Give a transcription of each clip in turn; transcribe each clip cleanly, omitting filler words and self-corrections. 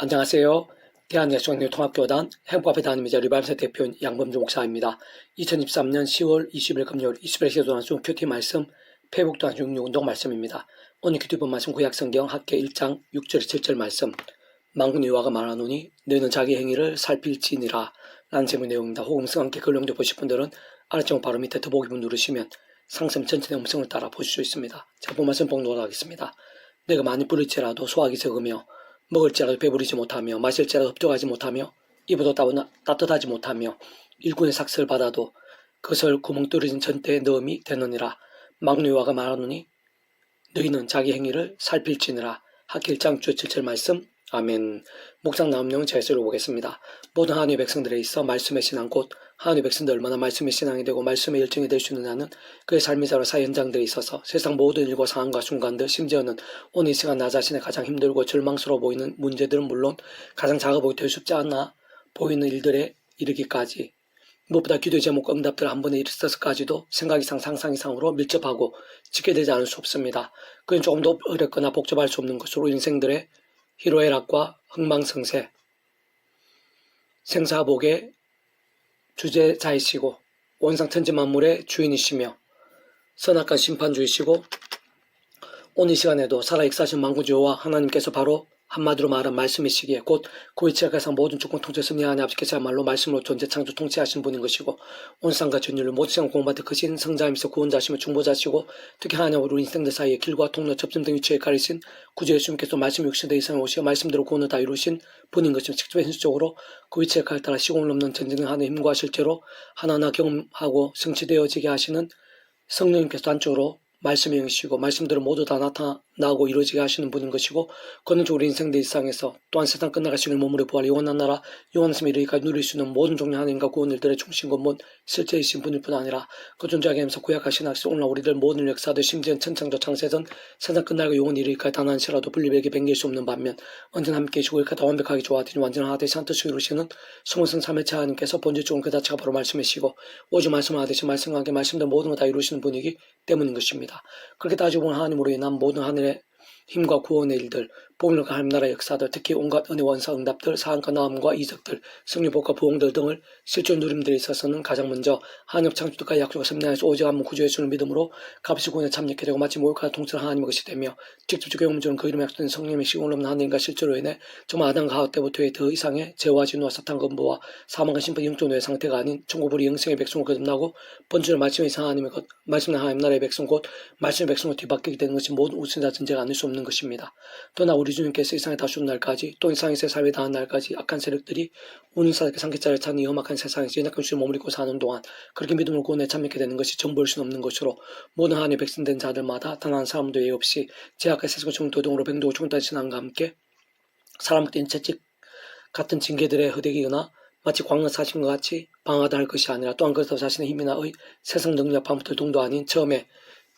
안녕하세요. 대한예수학교통합교단 행복앞에 다니미자 리바임사 대표인 양범주 목사입니다. 2023년 10월 20일 금요일 21시 도안중 큐티 말씀 페북 도안중 66운동 말씀입니다. 오늘 큐티본 말씀 구약성경 학계 1장 6절 7절 말씀 만군 여호와가 말하노니 너희는 자기 행위를 살필지니라 라는 제목의 내용입니다. 호응성 함께 글용도 보실 분들은 아래쪽 바로 밑에 더보기문 누르시면 상점 전체 내용성을 따라 보실 수 있습니다. 자, 본 말씀 봉독을 하겠습니다. 내가 많이 부릴지라도 소화하기 적으며 먹을지라도 배부르지 못하며 마실지라도 흡족하지 못하며 입어도 따뜻하지 못하며 일꾼의 삭슬을 받아도 그것을 구멍 뚫어진 전대에 넣음이 되느니라. 만군 여호와가 말하노니 너희는 자기 행위를 살필지니라. 학기 1장 7절 말씀. 아멘. 묵상 나온 내용은 제가 읽어보겠습니다. 모든 하나님의 백성들에 있어 말씀의 신앙 곧 하나님의 백성들 얼마나 말씀의 신앙이 되고 말씀의 열정이 될 수 있느냐는 그의 삶의 자로 사회 현장들에 있어서 세상 모든 일과 상황과 순간들 심지어는 오늘 이 시간 나 자신의 가장 힘들고 절망스러워 보이는 문제들은 물론 가장 작아 보이고 쉽지 않아 보이는 일들에 이르기까지 무엇보다 기도의 제목과 응답들 한 번에 있어서까지도 생각 이상 상상 이상으로 밀접하고 지켜되지 않을 수 없습니다. 그건 조금 더 어렵거나 복잡할 수 없는 것으로 인생들의 희로애락과 흥망성쇠, 생사복의 주제자이시고 원상천지 만물의 주인이시며 선악과 심판주이시고 오늘 이 시간에도 살아 역사하신 만군의 여호와 하나님께서 바로 한마디로 말한 말씀이시기에 곧 그 위치에서 모든 주권 통치 승리하는 아버지께서야말로 말씀으로 존재 창조 통치하신 분인 것이고 온 세상과 전율로 모든 세상 공부받을 크신 성자이면서 구원자시며 중보자시고 특히 하나님 우리 인생들 사이에 길과 통로 접점 등 위치에 가리신 구주 예수님께서 말씀 육신대 이상에 오시어 말씀대로 구원을 다 이루신 분인 것이며 직접 현실적으로 그 위치에 따라 시공을 넘는 전쟁을 하는 힘과 실제로 하나하나 경험하고 성취되어지게 하시는 성령님께서 단적으로 말씀의 영이시고 말씀대로 모두 다 나타나고 이루어지게 하시는 분인 것이고 권능적으로 인생들 일상에서 또한 세상 끝나갈 시간을 머무르 부활 영원한 나라 영원한 삶에 이르기까지 누릴 수 있는 모든 종류 하나님과 구원 일들의 중심 근본 실제이신 분일 뿐 아니라 그 존재하게 하면서 구약하신 학시 오늘날 우리들 모든 역사들 심지어는 천창조 창세전 세상 끝날과 영원히 이르기까지 단 한 시라도 분리되게 뱅길 수 없는 반면 언제나 함께 계시고 이렇게 다 완벽하게 조화되니 완전한 하나되시 한 뜻을 이루시는 성원성 삼위체 하나님께서 본질적으로 그 자체가 바로 말씀이시고 오직 말씀을 하듯이 말씀과 함께 말씀대로 모든 걸 다 이루시는 분이기 때문인 것입니다. 그렇게 따지고 보면 하나님으로 인한 모든 하늘의 힘과 구원의 일들, 복음과 하나님 나라의 역사들, 특히 온갖 은혜 원사 응답들, 사한과 나음과 이적들, 승리복과 부흥들 등을 실존 누림들에 있어서는 가장 먼저 하나님 창조주가 약속과 섭리하에서 오직 한 분 구주의 주를 믿음으로 값없이 구원에 참여하게 되고 마치 모욕하는 통치를 하나님의 것이 되며 직접 적용을 주는 그 이름에 약속된 성령의 시공을 없는 하나님과 실제로 인해 정말 아담과 하와 때부터의 더 이상의 죄와 진노와 사탄 근보와 사망과 심판 영존의 상태가 아닌 천국불이 영생의 백성을 거듭나고 번주를 말씀의 이상 하나님의 것, 말씀의 하나님 나라의 백성 곧 말씀의 백성으로 뒤바뀌게 되는 것이 모든 우승자 전제가 아닐 수 없는 것입니다. 또나 우리 주님께서 이 세상에 다시 온 날까지 또 이 세상에서 삶에 다한 날까지 악한 세력들이 운인사들께 상계자를 찾는 이 험악한 세상에서 연약한 주를 머무르고 사는 동안 그렇게 믿음으로 구원에 참여하게 되는 것이 정보일 수는 없는 것으로 모든 하나님의 백성된 자들마다 단 한 사람도 예의 없이 제약과 세속과 중도동으로 뱅도고 중단 신앙과 함께 사람들의 인체적 같은 징계들의 허대기거나 마치 광란 사심과 같이 방하다 할 것이 아니라 또한 그렇다고 자신의 힘이나 세상 능력 반부터 동도 아닌 처음에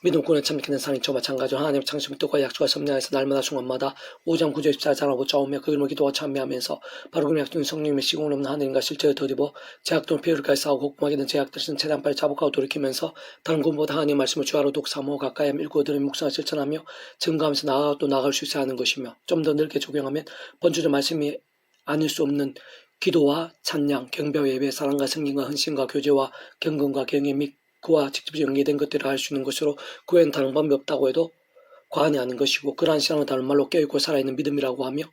믿음 구원에 참여하게 된 사람이 저 마찬가지로 하나님의 창조의 뜻과 약속과 섭리하에서 날마다 순간마다 오장 구조 십자가 자라고 짜오며 그 이름을 기도와 참여하면서 바로 그 약속인 성령님의 시공을 없는 하나님과 실제로 더디고 제약도는 피해를까지 싸우고 혹독하게 된 제약들은 최대한 빨리 자복하고 돌이키면서 다른 것보다 하나님의 말씀을 주하로 독사모 가까이 읽고 들은 묵상을 실천하며 증거하면서 나아가 또 나아갈 수 있어야 하는 것이며 좀 더 넓게 적용하면 번주적 말씀이 아닐 수 없는 기도와 찬양, 경배와 예배, 사랑과 성김과 헌신과 교제와 경건과 경외 및 그와 직접 연계된 것들을 할 수 있는 것으로 그 외에는 다른 방법이 없다고 해도 과언이 아닌 것이고 그러한 신앙을 다른 말로 깨어있고 살아있는 믿음이라고 하며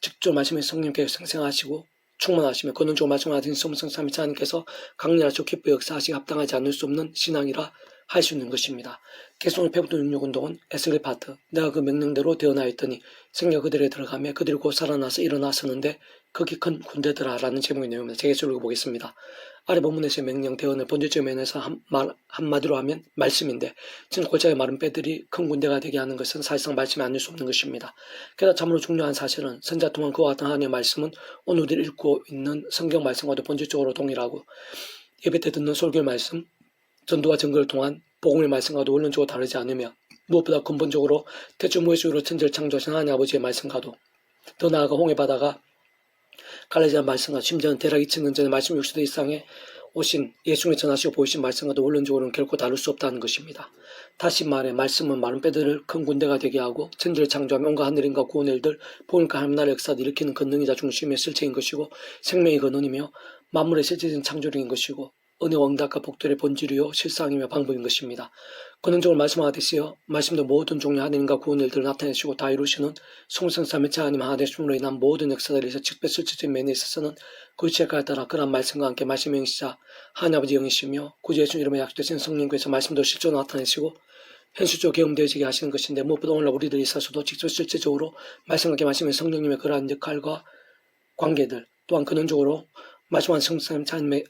직접 말씀의 성령께서 생생하시고 충만하시며 권능적으로 말씀하신 성성 삼위체 하나님께서 강렬하시고 기쁘게 역사하시기 합당하지 않을 수 없는 신앙이라 할 수 있는 것입니다. 개성을 페북도 66운동은 에스겔 파트 내가 그 명령대로 되어나였더니 생겨 그들에 들어가며 그들이 곧 살아나서 일어나서는데 거기 큰 군대더라 라는 제목의 내용입니다. 제가 읽어보겠습니다. 아래 본문에서의 명령 대언을 본질적 면에서 한마디로 하면 말씀인데 지금 골짜기 마른 빼들이 큰 군대가 되게 하는 것은 사실상 말씀이 아닐 수 없는 것입니다. 게다가 참으로 중요한 사실은 선자 통한 그와 같은 하나님의 말씀은 오늘 우리를 읽고 있는 성경 말씀과도 본질적으로 동일하고 예배 때 듣는 설교의 말씀, 전도와 증거를 통한 복음의 말씀과도 원론적으로 다르지 않으며 무엇보다 근본적으로 대충 무의식으로 천지를 창조하신 하나님 아버지의 말씀과도 더 나아가 홍해 바다가 갈라지는 말씀과 심지어는 대략 2000년 전의 말씀 60대 이상의 오신 예수님이 전하시고 보이신 말씀과도 원론적으로는 결코 다를 수 없다는 것입니다. 다시 말해 말씀은 마른 뼈들을 큰 군대가 되게 하고 천지를 창조하며 온갖 하늘인과 구원의 일들 보니까 하나님 나라의 역사를 일으키는 권능이자 중심의 실체인 것이고 생명의 근원이며 만물의 실제적인 창조력인 것이고 은혜와 응답과 복들의 본질이요 실상이며 방법인 것입니다. 근원적으로 말씀하듯이요 말씀도 모든 종류 하나님과 구원의 일들을 나타내시고 다 이루시는 성성삼위체 하나님 하나님으로 인한 모든 역사들에서 직접 실질적인 면에 있어서는 그 지혜가에 따라 그러한 말씀과 함께 말씀의 영이시자 하나님 아버지 영이시며 구주 예수 이름에 약속되신 성령께서 말씀도 실제로 나타내시고 현실적으로 경험되어지게 하시는 것인데 무엇보다 오늘날 우리들이 있어서도 직접 실제적으로 말씀과 함께 말씀의 성령님의 그러한 역할과 관계들 또한 근원적으로 말씀한 성삼위체 하나님의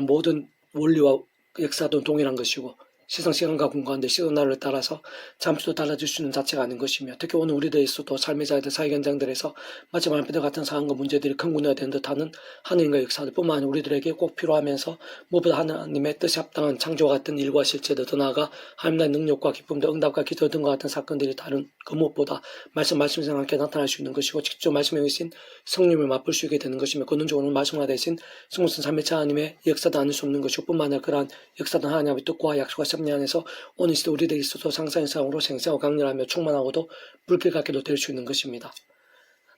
모든 원리와 역사도 동일한 것이고 시간과 공간들 시간날을 따라서 잠시도 달라질 수 있는 자체가 아닌 것이며 특히 오늘 우리들에 있어도 삶의 자리들 사회 현장들에서 마치 말뼈 같은 상황과 문제들이 큰 군대가 된 듯하는 하나님과 역사들 뿐만 아니라 우리들에게 꼭 필요하면서 무엇보다 하나님의 뜻에 합당한 창조와 같은 일과 실체들 더 나아가 하나님의 능력과 기쁨들 응답과 기도 등과 같은 사건들이 다른 그 무엇보다 말씀과 함께 나타날 수 있는 것이고 직접 말씀에 계신 성령을 맛볼 수 있게 되는 것이며 근원적으로 말씀과 대신 성신 삼위체 하나님의 역사도 아닐 수 없는 것이고 뿐만 아니라 그러한 역사도 하나님의 뜻과 약속과 섭리 안에서 오늘 시대 우리들이 있어도 상상이상으로 생생하고 강렬하며 충만하고도 불길 같게도 될 수 있는 것입니다.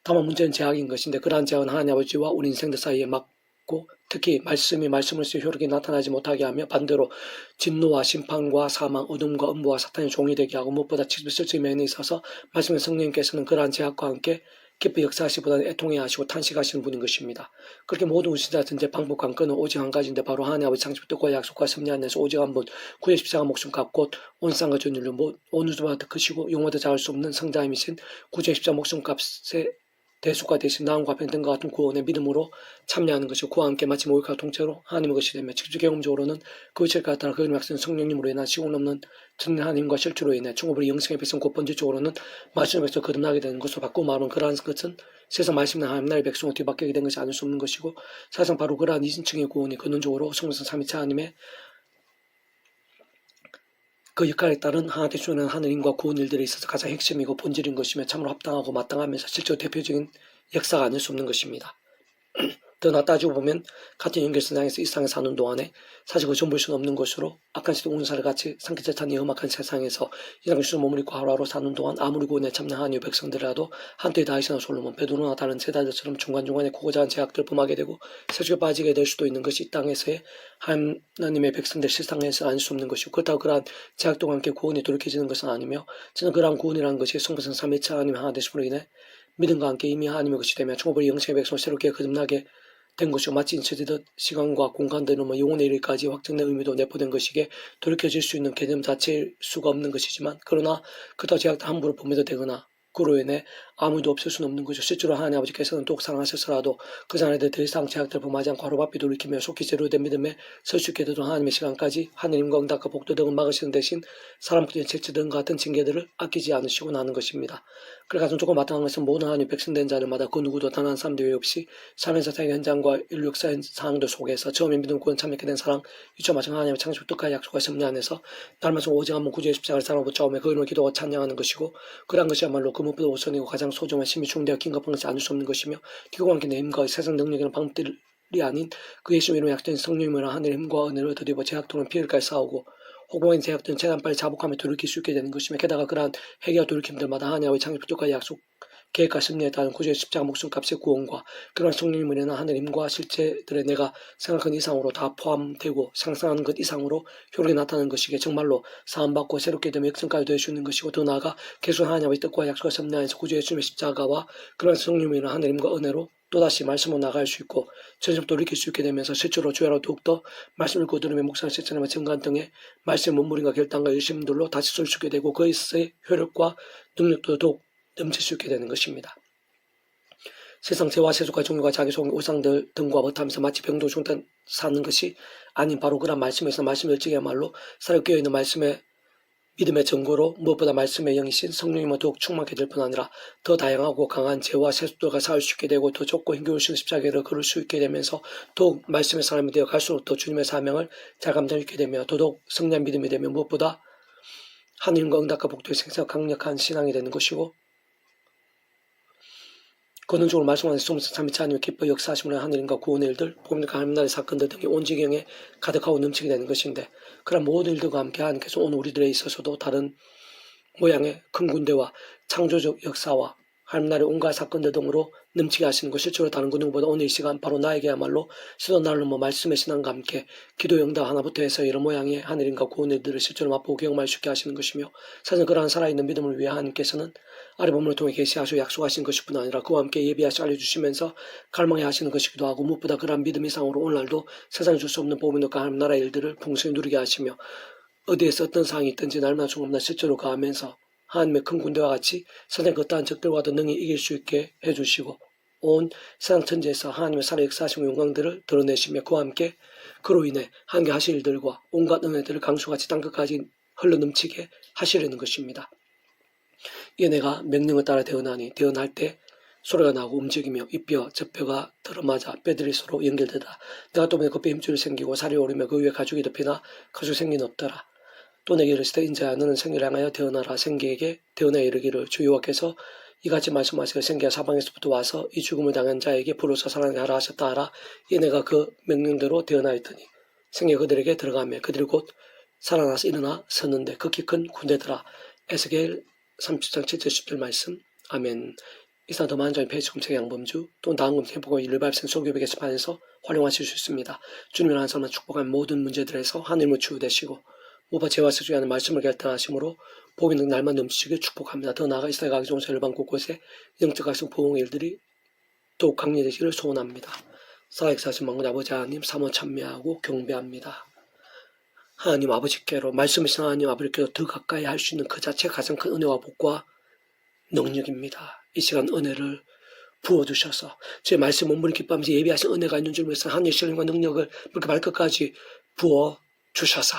다만 문제는 제약인 것인데 그러한 제약은 하나님 아버지와 우리 인생들 사이에 막고 특히 말씀으로서 효력이 나타나지 못하게 하며 반대로 진노와 심판과 사망, 어둠과 음부와 사탄의 종이 되게 하고 무엇보다 실질적인 면에 있어서 말씀의 성령님께서는 그러한 제약과 함께 깊이 역사하시보다는 애통해 하시고 탄식하시는 분인 것입니다. 그렇게 모든 우신자 전제 방법 관건은 오직 한 가지인데 바로 하나님 아버지 창조 뜻과 약속과 섭리 안에서 오직 한 분 구의 십자가 목숨 값고 온 땅과 전율로 온 우주보다 더 크시고 영원히 작을 수 없는 성자임이신 구의 십자가 목숨 값의 대수가 되신 나음과 평등과 같은 구원의 믿음으로 참여하는 것이고 그와 함께 마치 모욕과 통째로 하나님의 것이 되며 직접 경험적으로는 그 위치를 따라 그 약속된 성령님으로 인한 시공 없는 전능 하나님과 실주로 인해 충고불이 영생의 백성 곧 본질적으로는 말씀에서 거듭나게 되는 것으로 바꾸고 말하면 그러한 것은 세상 말씀의 하나님 나라의 백성을 뒤바뀌게 된 것이 아닐 수 없는 것이고 사실상 바로 그러한 이신층의 구원이 근원적으로 성성 삼위체 하나님의 그 역할에 따른 하나님께 주는 하늘인과 구원 일들에 있어서 가장 핵심이고 본질인 것이며 참으로 합당하고 마땅하면서 실제로 대표적인 역사가 아닐 수 없는 것입니다. 더 따지고 보면 같은 연결선상에서 이 세상에 사는 동안에 사실 그 전부일 수는 없는 것으로 악한 시대 운사를 같이 산기차탄이 험악한 세상에서 이상 주소 몸을 입고 하루하루 사는 동안 아무리 구원에 참는 하나님의 백성들이라도 한때의 다윗이나 솔로몬, 베드로나 다른 세다들처럼 중간중간에 고고자한 제약들을 범하게 되고 세속에 빠지게 될 수도 있는 것이 이 땅에서의 하나님의 백성들 실상에서 아닐 수 없는 것이고 그렇다고 그러한 제약과 함께 구원이 돌이켜지는 것은 아니며 저는 그러한 구원이라는 것이 성부성 삼위체 하나님 하나 되심으로 인해 믿음과 함께 이미 하나님의 것이 되며 총업을 영생의 백성을 새롭게 거듭나게 된 것이고 마치 인쳐지듯 시간과 공간들은 영혼의 일까지 확정된 의미도 내포된 것이기에 돌이켜질 수 있는 개념 자체일 수가 없는 것이지만 그러나 그렇다고 제약도 함부로 범해도 되거나 그로 인해 아무도 없을 수는 없는 것이죠. 실제로 하나님 아버지께서는 독 사랑하셨으라도 그 자녀들 더 이상 제약들 범하지 않고 하루바삐 돌이키며 속히 제로 된 믿음에 설 수 있게 되던 하나님의 시간까지 하느님과 응답과 복도 등을 막으시는 대신 사람들의 채취 등 같은 징계들을 아끼지 않으시고 나는 것입니다. 그래 가슴 조금 마땅한 것은 모든 하나님 백성된 자들마다 그 누구도 단 한 사람도 외 없이 삶에서 사회 현장과 인류 역사의 상황들 속에서 처음에 믿음 구원 참여하게 된 사랑 유초 마찬 하나님의 창조 뜻과 약속과 섭리 안에서 날마다 오직 한번 구주의 십자가를 사랑하고 붙잡으며 그 이름을 기도하고 찬양하는 것이고 그러한 것이야말로 그 무엇보다 우선이고 가장 소중한 심히 중대하고 긴급한 것이 아닐 수 없는 것이며 기도와 함께 내 힘과 세상 능력이나 방법들이 아닌 그 예수 이름으로 약된 성령이라 하늘의 힘과 은혜를 더디어 제약통을 피해까지 싸우고 혹은 제약들은 최대한 빨리 자복하며 돌이킬 수 있게 되는 것이며 게다가 그러한 회개와 돌이킴들마다 하나님의 창조 뜻과 약속 계획과 섭리에 따른 구주의 십자가 목숨값의 구원과 그런 성령님을 인한 하늘의 힘과 실체들에 내가 생각한 이상으로 다 포함되고 상상하는 것 이상으로 효력이 나타나는 것이기에 정말로 사함받고 새롭게 되면 역성까지 될 수 있는 것이고 더 나아가 계속 하나님의 뜻과 약속과 섭리 안에서 구주의 주님의 십자가와 그런 성령님을 인한 하늘의 힘과 은혜로 또다시 말씀으로 나갈 수 있고 전적 돌이킬 수 있게 되면서 실제로 주야로 더욱더 말씀을 읽고 들으며 묵상을 실천하며 증거한 등의 말씀의 문물인과 결단과 열심들로 다시 쏠 수 있게 되고 그에서의 효력과 능력도 더욱 넘칠 수 있게 되는 것입니다. 세상 재와 세속과 종교가 자기 속 우상들 등과 못하면서 마치 병도 중단 사는 것이 아닌 바로 그런 말씀에서 말씀의 일찍이야말로 살아 깨어있는 말씀의 믿음의 증거로 무엇보다 말씀의 영이신 성령님과 더욱 충만하게 될 뿐 아니라 더 다양하고 강한 죄와 세속들과 싸울 수 있게 되고 더 좁고 힘겨우신 십자가를 걸을 수 있게 되면서 더욱 말씀의 사람이 되어 갈수록 더 주님의 사명을 잘 감당할 수 있게 되며 더더욱 성령 믿음이 되며 무엇보다 하나님과 응답과 복도의 생사가 강력한 신앙이 되는 것이고 근원적으로 말씀하신 소문서 참미치 하나님의 기뻐 역사하심으로 하늘인가 구원의 일들, 복음과 하나님 나라의 사건들 등이 온 지경에 가득하고 넘치게 되는 것인데, 그런 모든 일들과 함께 하나님께서 오늘 우리들에 있어서도 다른 모양의 큰 군대와 창조적 역사와 하나님 나라의 온갖 사건들 등으로 넘치게 하시는 것, 실제로 다른 그 누구보다 오늘 이 시간 바로 나에게야말로 시도 나를 말씀의 신앙과 함께 기도 응답 하나부터 해서 여러 모양의 하늘인가 구원의 일들을 실제로 맛보고 경험할 수 있게 하시는 것이며, 사실 그러한 살아있는 믿음을 위해 하나님께서는 아래 본문을 통해 계시하시고 약속하신 것뿐 아니라 그와 함께 예비하시 알려주시면서 갈망해 하시는 것이기도 하고, 무엇보다 그러한 믿음 이상으로 오늘날도 세상에 줄 수 없는 복음과 하나님 나라의 일들을 풍성히 누리게 하시며, 어디에서 어떤 상황이 있든지 날마다 조금나 실제로 가하면서 하나님의 큰 군대와 같이 세상 그 어떠한 적들과도 능히 이길 수 있게 해주시고, 온 세상 천지에서 하나님의 살아 역사하시고 영광들을 드러내시며, 그와 함께 그로 인해 하나님께 하실 일들과 온갖 은혜들을 강수같이 땅끝까지 흘러넘치게 하시려는 것입니다. 이에 내가 명령을 따라 대언하니, 대언할 때 소리가 나고 움직이며 이 뼈 저 뼈가 들어맞아 뼈들이 서로 연결되다. 내가 또 보니 그 뼈 힘줄이 생기고 살이 오르며 그 위에 가죽이 덮이나 가죽 생긴 없더라. 또 내게 이르시되 인자야 너는 생기를 향하여 대언하라. 생기에게 대언하여 이르기를 주 여호와께서 이같이 말씀하시고 생기가 사방에서부터 와서 이 죽음을 당한 자에게 불로서 살아나게 하라 하셨다 하라. 이에 내가 그 명령대로 대언하였더니 생기가 그들에게 들어가며 그들이 곧 살아나서 일어나 섰는데 극히 큰 군대더라. 에스겔 30장 7절 10절 말씀. 아멘. 이사 더 많은 점의 폐지금책 양범주 또 나은 금책 행복과 일발생 소교배 게시판에서 활용하실 수 있습니다. 주님을 한 사람을 축복한 모든 문제들에서 하늘을 치유되시고 무엇보다 죄와 세주하는 말씀을 결단하심으로 복이 있는 날만 넘치게 축복합니다. 더 나아가 이스라엘 가기 좋은 열방 곳곳에 영적 각성 보응의 일들이 더욱 강렬해지기를 소원합니다. 살아역사하신 만군 아버지 하나님 사모 참여하고 경배합니다. 하나님 아버지께로 말씀이신 하나님 아버지께로 더 가까이 할 수 있는 그 자체가 가장 큰 은혜와 복과 능력입니다. 이 시간 은혜를 부어주셔서 제 말씀 온분이 기뻐하면서 예비하신 은혜가 있는 줄 믿어서 하나님의 신령과 능력을 그렇게 발끝까지 부어주셔서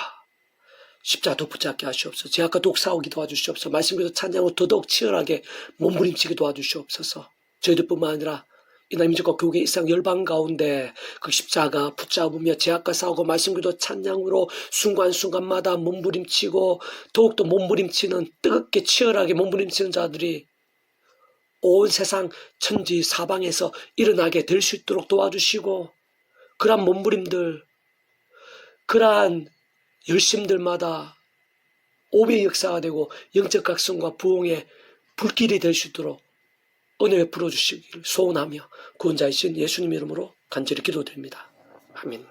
십자가 더 붙잡게 하시옵소서. 죄악과 독 싸우기 도와주시옵소서. 말씀께서 찬양으로 더더욱 치열하게 몸부림치게 도와주시옵소서. 저희들뿐만 아니라 이날 민족과 교회 일상 열방 가운데 그 십자가 붙잡으며 죄악과 싸우고 말씀께도 찬양으로 순간순간마다 몸부림치고 더욱더 몸부림치는 뜨겁게 치열하게 몸부림치는 자들이 온 세상 천지 사방에서 일어나게 될 수 있도록 도와주시고, 그러한 몸부림들, 그러한 열심들마다 오병의 역사가 되고 영적 각성과 부흥의 불길이 될 수 있도록 은혜 베풀어 주시기를 소원하며 구원자이신 예수님 이름으로 간절히 기도드립니다. 아멘.